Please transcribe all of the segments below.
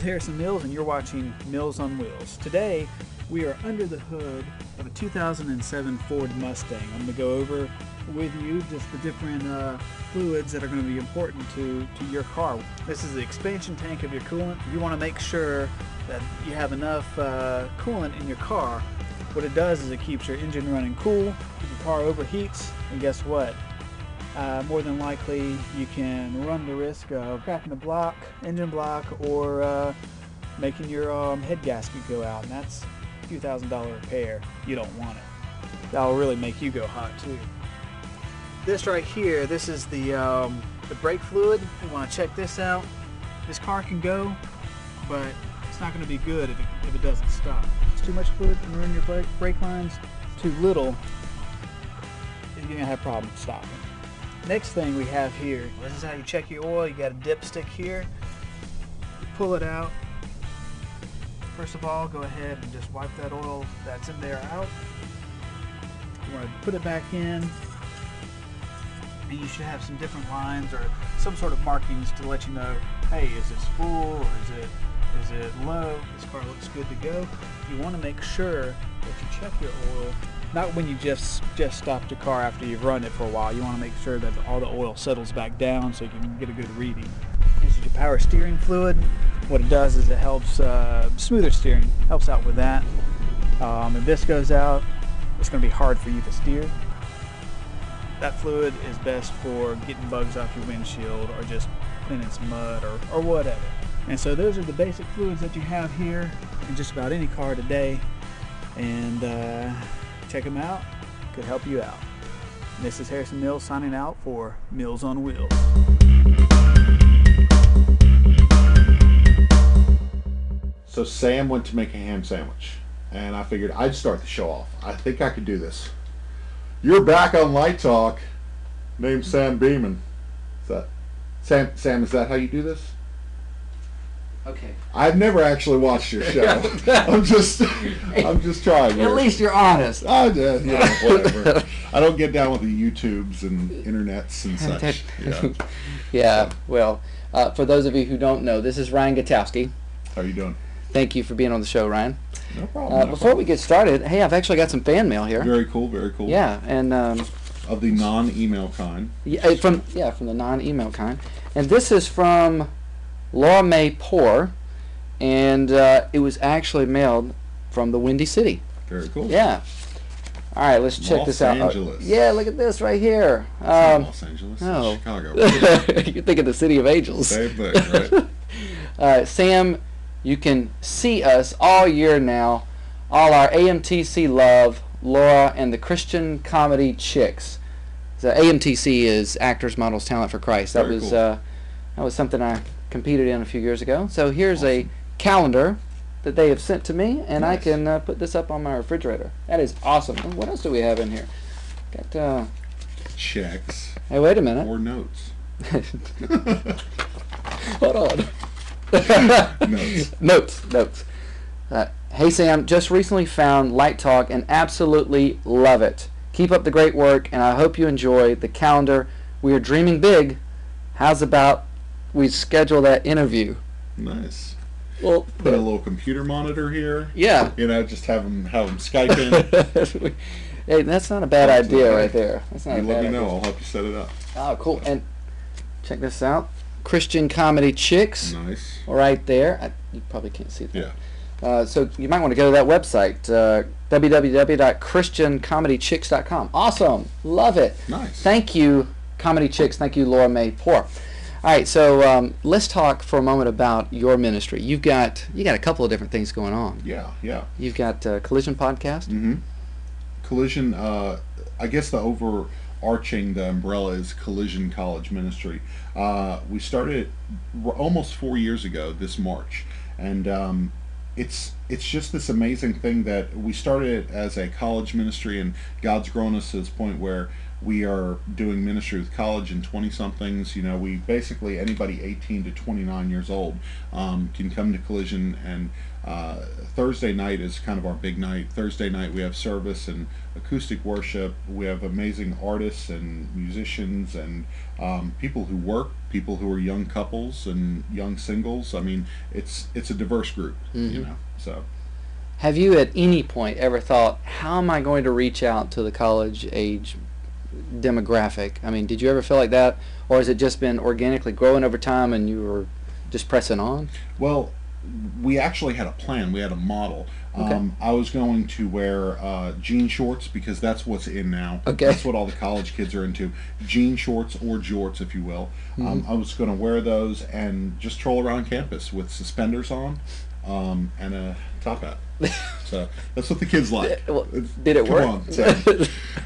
Harrison Mills, and you're watching Mills on Wheels. Today, we are under the hood of a 2007 Ford Mustang. I'm going to go over with you just the different fluids that are going to be important to your car. This is the expansion tank of your coolant. You want to make sure that you have enough coolant in your car. What it does is it keeps your engine running cool. If your car overheats, and guess what? More than likely you can run the risk of cracking the block, engine block, or making your head gasket go out, and that's a few $1,000 repair. You don't want it. That'll really make you go hot too. This right here, this is the brake fluid. You want to check this out. This car can go, but it's not going to be good if it doesn't stop. It's too much fluid can ruin your brake lines. Too little, you're going to have problems stopping. Next thing we have here, this is how you check your oil. You got a dipstick here. You pull it out. First of all, go ahead and just wipe that oil that's in there out. You want to put it back in, and you should have some different lines or some sort of markings to let you know, hey, is this full or is it low? This car looks good to go. You want to make sure that you check your oil. Not when you just stopped your car after you've run it for a while. You want to make sure that all the oil settles back down so you can get a good reading. This is your power steering fluid. What it does is it helps smoother steering, helps out with that. If this goes out, it's going to be hard for you to steer. That fluid is best for getting bugs off your windshield or just cleaning some mud or whatever. And so those are the basic fluids that you have here in just about any car today. And check them out. Could help you out. This is Harrison Mills signing out for Mills on Wheels. So Sam went to make a ham sandwich, and I figured I'd start the show off. I think I could do this. You're back on Light Talk. Name's Sam Beeman. Is that Sam? Is that how you do this? Okay. I've never actually watched your show. I'm just trying. Here. At least you're honest. Oh, yeah, whatever. I don't get down with the YouTubes and internets and such. Yeah. Yeah. Well, for those of you who don't know, this is Ryan Gutowski. How are you doing? Thank you for being on the show, Ryan. No problem. Before we get started, hey, I've actually got some fan mail here. Very cool. Very cool. Yeah, and of the non-email kind. Yeah, from the non-email kind, and this is from Laura Mae Poor, and it was actually mailed from the Windy City. Very cool. Yeah. All right, let's check this out. Los Angeles. Yeah, look at this right here. It's not Los Angeles. No. It's Chicago. You're thinking the City of Angels. Same thing, right? Sam, you can see us all year now. All our AMTC love, Laura and the Christian Comedy Chicks. So AMTC is Actors, Models, Talent for Christ. That Very was cool. That was something I competed in a few years ago. So here's a calendar that they have sent to me, and nice. I can put this up on my refrigerator. That is awesome. And what else do we have in here? Got checks. Hey, wait a minute. Or notes. Hold on. Notes. Hey Sam, just recently found Light Talk and absolutely love it. Keep up the great work, and I hope you enjoy the calendar. We are dreaming big. How's about we schedule that interview? Nice. Well, put a little computer monitor here. Yeah. You know, just have them Skype in. Hey, that's not a bad idea right there. That's not a bad let me idea. know. I'll help you set it up. Oh, cool. And check this out. Christian Comedy Chicks. Nice. Right there. You probably can't see that. Yeah. So you might want to go to that website, www.christiancomedychicks.com. Awesome. Love it. Nice. Thank you, Comedy Chicks. Thank you, Laura Mae Poor. All right, so let's talk for a moment about your ministry. You got a couple of different things going on. Yeah. You've got Collision Podcast. Mm-hmm. Collision, I guess the overarching umbrella is Collision College Ministry. We started almost 4 years ago this March, and it's just this amazing thing that we started it as a college ministry, and God's grown us to this point where We are doing ministry with college and 20-somethings. We basically, anybody 18 to 29 years old can come to Collision, and Thursday night is kind of our big night. Thursday night we have service and acoustic worship. We have amazing artists and musicians and people who work, people who are young couples and young singles. I mean, it's a diverse group, so. Have you at any point ever thought, how am I going to reach out to the college age demographic? I mean, did you ever feel like that, or has it just been organically growing over time and you were just pressing on? Well, we actually had a plan. We had a model. Okay. I was going to wear jean shorts because that's what's in now. Okay. That's what all the college kids are into. Jean shorts or jorts, if you will. I was going to wear those and just troll around campus with suspenders on and a top hat. So that's what the kids like. Well, did it work? Come on, Sam.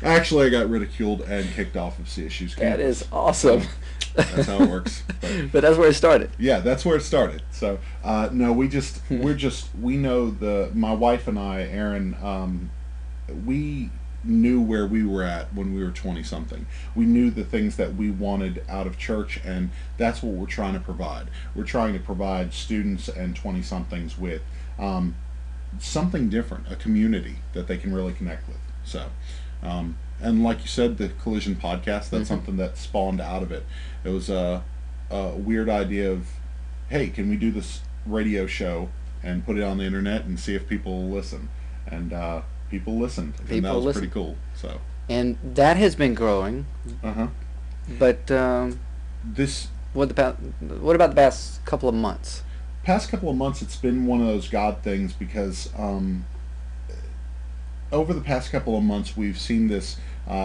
Actually, I got ridiculed and kicked off of CSU's campus. That is awesome. That's how it works. But that's where it started. Yeah, that's where it started. So no, we know my wife and I, Erin, we knew where we were at when we were 20 something. We knew the things that we wanted out of church, and that's what we're trying to provide. We're trying to provide students and 20 somethings with something different, a community that they can really connect with. So and like you said, the Collision podcast, that's something that spawned out of it. It was a weird idea of, hey, can we do this radio show and put it on the internet and see if people will listen? And people listened, and that was pretty cool. So. And that has been growing. But what about the past couple of months? Past couple of months, it's been one of those God things because over the past couple of months, we've seen this.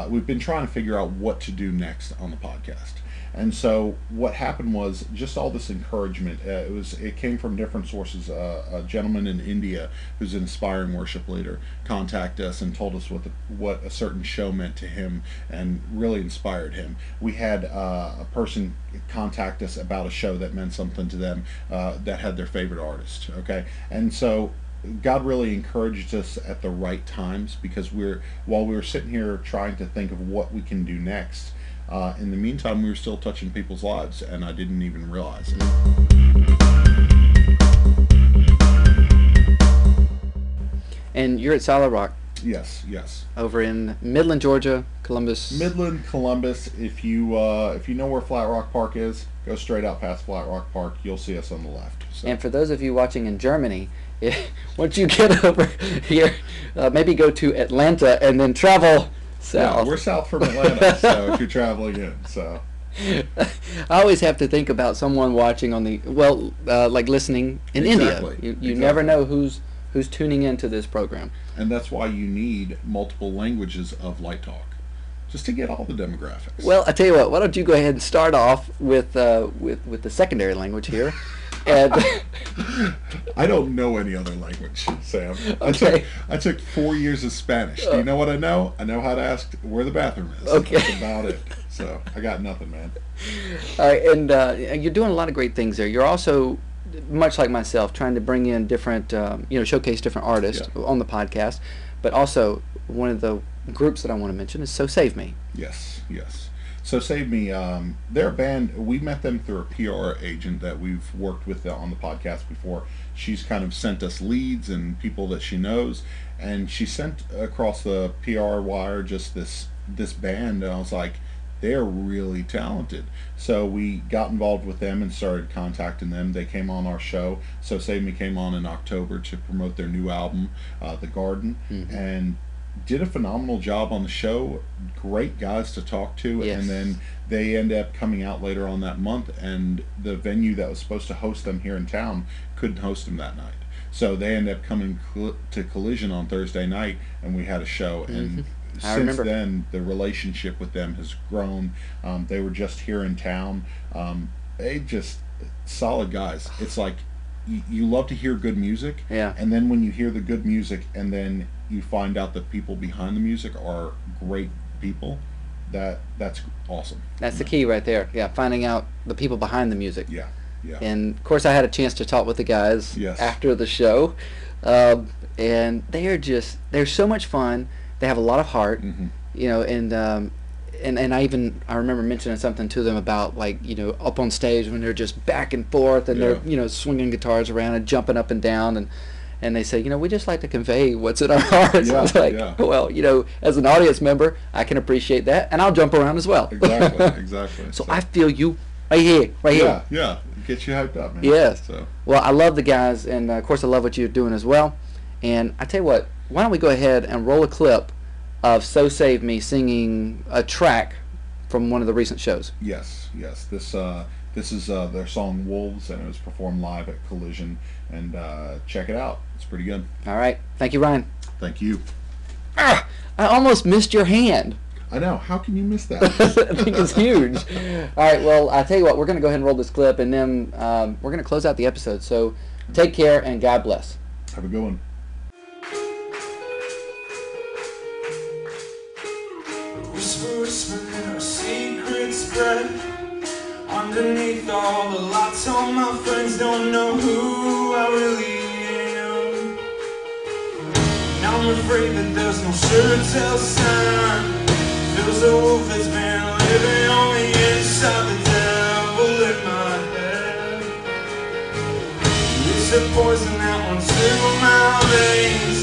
We've been trying to figure out what to do next on the podcast. And so what happened was just all this encouragement. It came from different sources. A gentleman in India who's an aspiring worship leader contacted us and told us what a certain show meant to him and really inspired him. We had a person contact us about a show that meant something to them that had their favorite artist. Okay, and so God really encouraged us at the right times because while we were sitting here trying to think of what we can do next. In the meantime, we were still touching people's lives, and I didn't even realize it. And you're at Solid Rock. Yes. Over in Midland, Georgia, Columbus. Midland, Columbus. If you know where Flat Rock Park is, go straight out past Flat Rock Park. You'll see us on the left. So. And for those of you watching in Germany, once you get over here, maybe go to Atlanta and then travel south. Yeah, we're south from Atlanta, so if you're traveling in, so. I always have to think about someone watching on like listening in India. You never know who's tuning into this program. And that's why you need multiple languages of Light Talk, just to get all the demographics. Well, I tell you what. Why don't you go ahead and start off with the secondary language here. And I don't know any other language, Sam. Okay. I took 4 years of Spanish. Do you know what I know? I know how to ask where the bathroom is. Okay. That's about it. So I got nothing, man. All right, and you're doing a lot of great things there. You're also, much like myself, trying to bring in different, showcase different artists on the podcast. But also, one of the groups that I want to mention is SoSaveMe. Yes. SoSaveMe, they're a band. We met them through a PR agent that we've worked with on the podcast before. She's kind of sent us leads and people that she knows, and she sent across the PR wire just this band, and I was like, they're really talented. So we got involved with them and started contacting them. They came on our show. SoSaveMe came on in October to promote their new album, The Garden, and did a phenomenal job on the show. Great guys to talk to. Yes. And then they end up coming out later on that month, and the venue that was supposed to host them here in town couldn't host them that night. So they ended up coming to Collision on Thursday night, and we had a show. And since then, the relationship with them has grown. They were just here in town. They just solid guys. It's like you love to hear good music, and then when you hear the good music and then you find out the people behind the music are great people, that's awesome. That's the key right there. Yeah, finding out the people behind the music. Yeah. And of course I had a chance to talk with the guys after the show, and they're so much fun. They have a lot of heart, and and I remember mentioning something to them about, like, up on stage when they're just back and forth and they're swinging guitars around and jumping up and down, and they say, we just like to convey what's in our hearts. Yeah, It's like, yeah. well, as an audience member, I can appreciate that, and I'll jump around as well. Exactly. So I feel you right here. Yeah. Get you hyped up, man. Yes. So. Well, I love the guys, and of course I love what you're doing as well. And I tell you what, why don't we go ahead and roll a clip of So Save Me singing a track from one of the recent shows. Yes. This is their song Wolves, and it was performed live at Collision, and check it out. It's pretty good. All right. Thank you, Ryan. Thank you. I almost missed your hand. I know. How can you miss that? I think it's huge. All right, well, I tell you what, we're going to go ahead and roll this clip, and then we're going to close out the episode. So take care, and God bless. Have a good one. Whisper, our secrets spread underneath all the lights. All my friends don't know who I really am. And I'm afraid that there's no sure tell sign. Feels a wolf that's been living on the inside, the devil in my head. It's a poison that runs through my veins.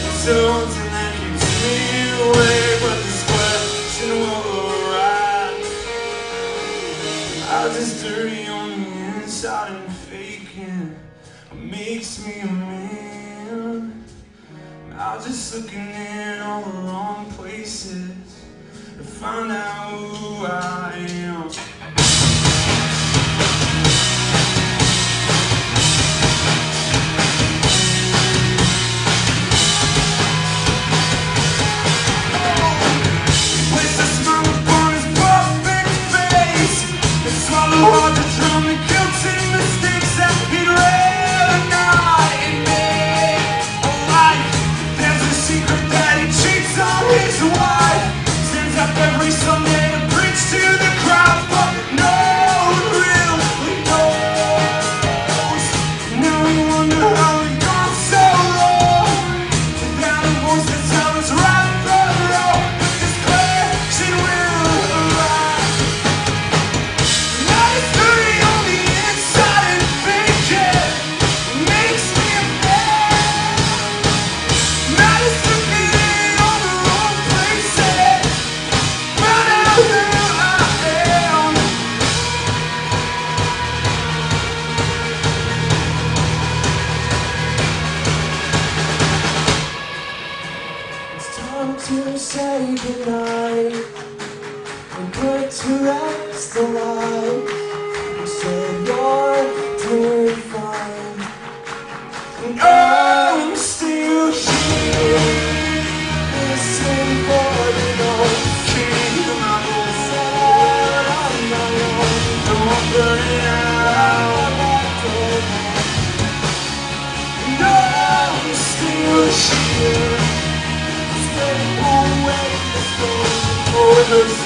It's a haunting that keeps me awake, but this question will arise. I'm just dirty on the inside, and faking makes me a man. I'm just looking in all the wrong places to find out who I am. Place a smile upon his perfect face. It's swallow hard to drum the guilty mistakes that he'd recognize in me. Alright, there's a secret that he cheats on his wife. Stands up every Sunday to preach to the crowd, but no one really knows. Now we wonder how we got so low, without a voice to tell us right from wrong. This question will arise. Now it's dirty on the inside, and faking makes me a man. Now it's looking in all the wrong places. Find out who I am. It's time to say goodnight and put to rest the light. You said you're doing fine, and I'm still here, listening for the note. I'm not alone. Don't burn it out. And I'm still here. Stay away, let's go. Oh, it hurts